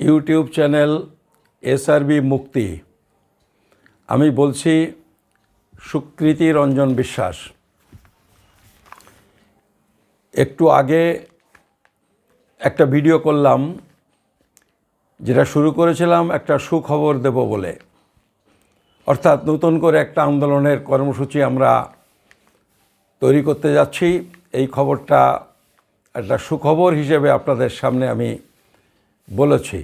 YouTube channel SRB মুক্তি। আমি বলছি সুকৃতি রঞ্জন বিশ্বাস। একটু আগে একটা ভিডিও করলাম, যেটা শুরু করেছিলাম একটা সুখবর দেব বলে, অর্থাৎ নতুন করে একটা আন্দোলনের কর্মসূচি আমরা তৈরি করতে যাচ্ছি। এই খবরটা একটা সুখবর হিসেবে আপনাদের সামনে আমি বলেছি,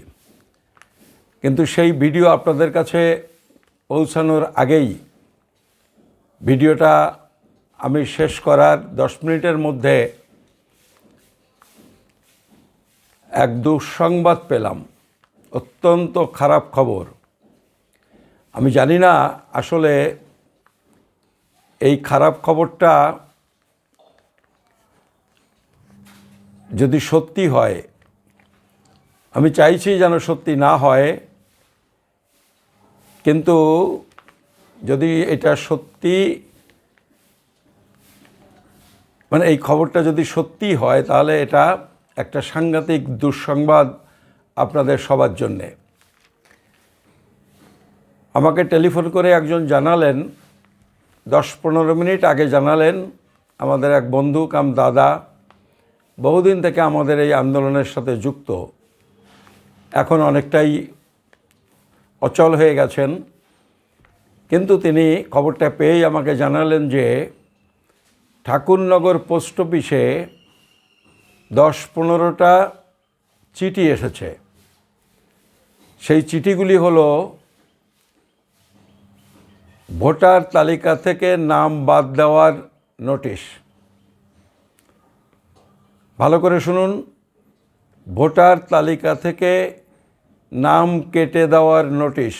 কিন্তু সেই ভিডিও আপনাদের কাছে পৌঁছানোর আগেই ভিডিওটা আমি শেষ করার 10 মিনিটের মধ্যে এক দুঃসংবাদ পেলাম, অত্যন্ত খারাপ খবর। আমি জানি না আসলে এই খারাপ খবরটা যদি সত্যি হয়, আমি চাইছি যেন সত্যি না হয়, কিন্তু যদি এটা সত্যি এই খবরটা যদি সত্যি হয়, তাহলে এটা একটা সাংঘাতিক দুঃসংবাদ আপনাদের সবার জন্যে। আমাকে টেলিফোন করে একজন জানালেন, 10-15 মিনিট আগে জানালেন, আমাদের এক বন্ধু কাম দাদা, বহুদিন থেকে আমাদের এই আন্দোলনের সাথে যুক্ত, এখন অনেকটাই অচল হয়ে গেছেন, কিন্তু তিনি খবরটা পেয়েই আমাকে জানালেন যে ঠাকুরনগর পোস্ট অফিসে 10-15টা চিঠি এসেছে। সেই চিঠিগুলি হলো ভোটার তালিকা থেকে নাম বাদ দেওয়ার নোটিশ। ভালো করে শুনুন, ভোটার তালিকা থেকে নাম কেটে দেওয়ার নোটিশ,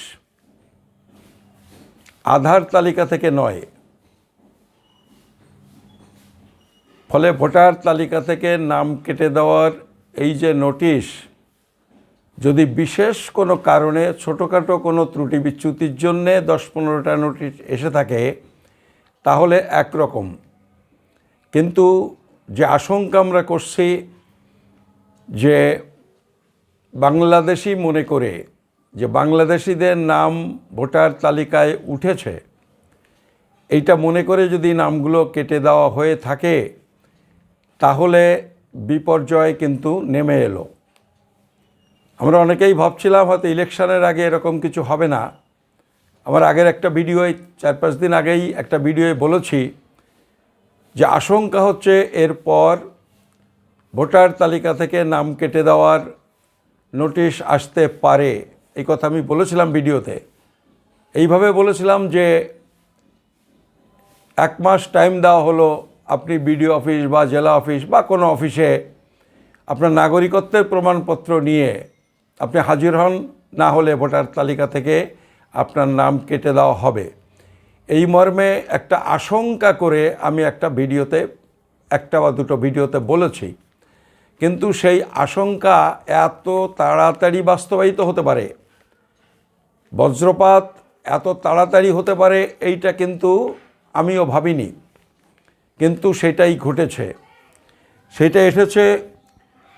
আধার তালিকা থেকে নয়। ফলে ভোটার তালিকা থেকে নাম কেটে দেওয়ার এই যে নোটিশ, যদি বিশেষ কোনো কারণে ছোটোখাটো কোনো ত্রুটি বিচ্যুতির জন্যে 10-15টা নোটিশ এসে থাকে, তাহলে একরকম। কিন্তু যে আশঙ্কা আমরা করছি যে বাংলাদেশি মনে করে যে বাংলাদেশিদের নাম ভোটার তালিকায় উঠেছে, এইটা মনে করে যদি নামগুলো কেটে দেওয়া হয়ে থাকে, তাহলে বিপর্যয় কিন্তু নেমে এলো। আমরা অনেকেই ভাবছিলাম হয়তো ইলেকশনের আগে এরকম কিছু হবে না। আমার আগের একটা ভিডিওয় 4-5 দিন আগেই একটা ভিডিওয় বলেছি যে আশঙ্কা হচ্ছে এরপর ভোটার তালিকা থেকে নাম কেটে দেওয়ার নোটিশ আসতে পারে। এই কথা আমি বলেছিলাম ভিডিওতে। এইভাবে বলেছিলাম যে 1 মাস টাইম দেওয়া হলো, আপনি বিডিও অফিস বা জেলা অফিস বা কোনো অফিসে আপনার নাগরিকত্বের প্রমাণপত্র নিয়ে আপনি হাজির হন, না হলে ভোটার তালিকা থেকে আপনার নাম কেটে দেওয়া হবে। এই মর্মে একটা আশঙ্কা করে আমি একটা ভিডিওতে, 1 বা 2টো ভিডিওতে বলেছি, কিন্তু সেই আশঙ্কা এত তাড়াতাড়ি বাস্তবায়িত হতে পারে, বজ্রপাত এত তাড়াতাড়ি হতে পারে, এইটা কিন্তু আমিও ভাবিনি, কিন্তু সেটাই ঘটেছে। সেটা এসেছে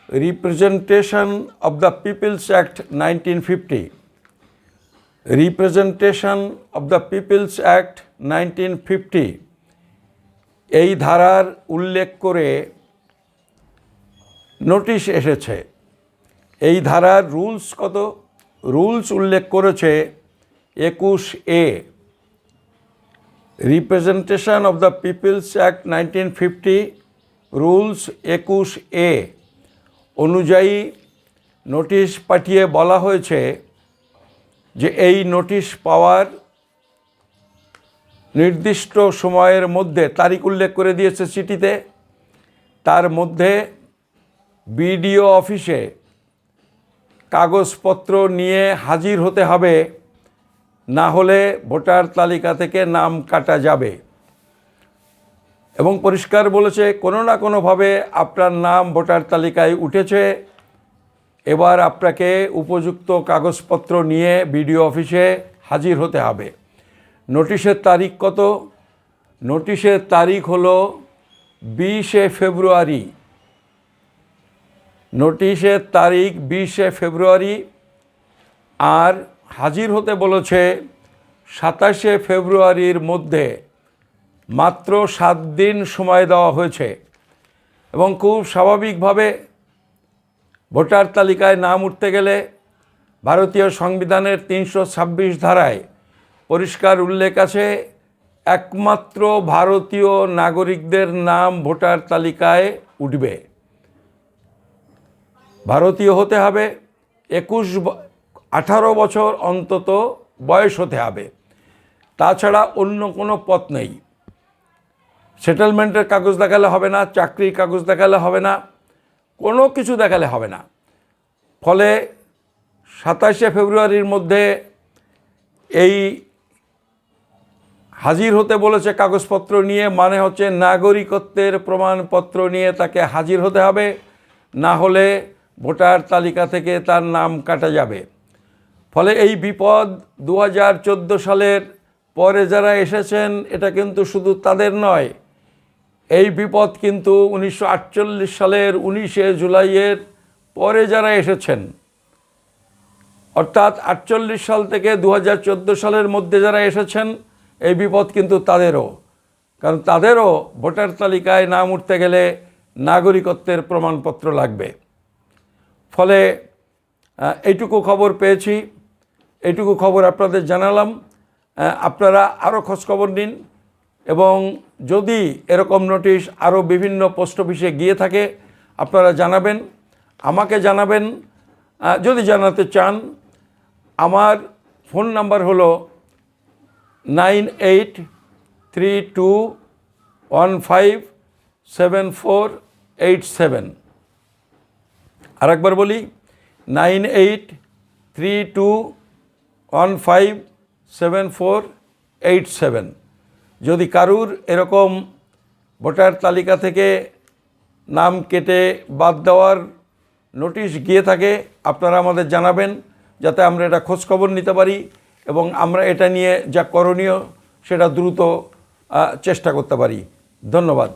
representation of the people's act 1950। Representation of the people's act 1950 এই ধারার উল্লেখ করে নোটিশ এসেছে। এই ধারার রুলস কত? রুলস উল্লেখ করেছে 21A। Representation of the people's act 1950 rules 21A অনুযায়ী নোটিশ পাঠিয়ে বলা হয়েছে যে এই নোটিশ পাওয়ার নির্দিষ্ট সময়ের মধ্যে, তারিখ উল্লেখ করে দিয়েছে চিঠিতে, তার মধ্যে বিডিও অফিসে কাগজপত্র নিয়ে হাজির হতে হবে, না হলে ভোটার তালিকা থেকে নাম কাটা যাবে। এবং পরিষ্কার বলেছে, কোনো না কোনোভাবে আপনার নাম ভোটার তালিকায় উঠেছে, এবার আপনাকে উপযুক্ত কাগজপত্র নিয়ে বিডিও অফিসে হাজির হতে হবে। নোটিশের তারিখ কত? নোটিশের তারিখ হলো 20শে ফেব্রুয়ারি। নোটিশের তারিখ 20শে ফেব্রুয়ারি আর হাজির হতে বলেছে 27শে ফেব্রুয়ারির মধ্যে। মাত্র 7 দিন সময় দেওয়া হয়েছে এবং খুব স্বাভাবিকভাবে ভোটার তালিকায় নাম উঠতে গেলে ভারতীয় সংবিধানের 326 ধারায় পরিষ্কার উল্লেখ আছে, একমাত্র ভারতীয় নাগরিকদের নাম ভোটার তালিকায় উঠবে। ভারতীয় হতে হবে, 18 বছর অন্তত বয়স হতে হবে, তাছাড়া অন্য কোনো পথ নেই। সেটেলমেন্টের কাগজ দেখালে হবে না, চাকরির কাগজ দেখালে হবে না, কোনো কিছু দেখালে হবে না। ফলে 27শে ফেব্রুয়ারির মধ্যে এই হাজির হতে বলেছে কাগজপত্র নিয়ে, মানে হচ্ছে নাগরিকত্বের প্রমাণপত্র নিয়ে তাকে হাজির হতে হবে, না হলে ভোটার তালিকা থেকে তার নাম কাটা যাবে। ফলে এই বিপদ 2014 সালের পরে যারা এসেছেন এটা কিন্তু শুধু তাদের নয়, এই বিপদ কিন্তু 1948 সালের 19শে জুলাইয়ের পরে যারা এসেছেন, অর্থাৎ 48 সাল থেকে 2014 সালের মধ্যে যারা এসেছেন, এই বিপদ কিন্তু তাদেরও। কারণ তাদেরও ভোটার তালিকায় নাম উঠতে গেলে নাগরিকত্বের প্রমাণপত্র লাগবে। ফলে এইটুকু খবর পেয়েছি, এইটুকু খবর আপনাদের জানালাম। আপনারা আরও খোঁজখবর নিন এবং যদি এরকম নোটিশ আরও বিভিন্ন পোস্ট অফিসে গিয়ে থাকে আপনারা জানাবেন, আমাকে জানাবেন। যদি জানাতে চান, আমার ফোন নাম্বার হলো 9832157487। আরেকবার বলি, 9832157487। যদি কারুর এরকম ভোটার তালিকা থেকে নাম কেটে বাদ দেওয়ার নোটিশ গিয়ে থাকে আপনারা আমাদের জানাবেন, যাতে আমরা এটা খোঁজখবর নিতে পারি এবং আমরা এটা নিয়ে যা করণীয় সেটা দ্রুত চেষ্টা করতে পারি। ধন্যবাদ।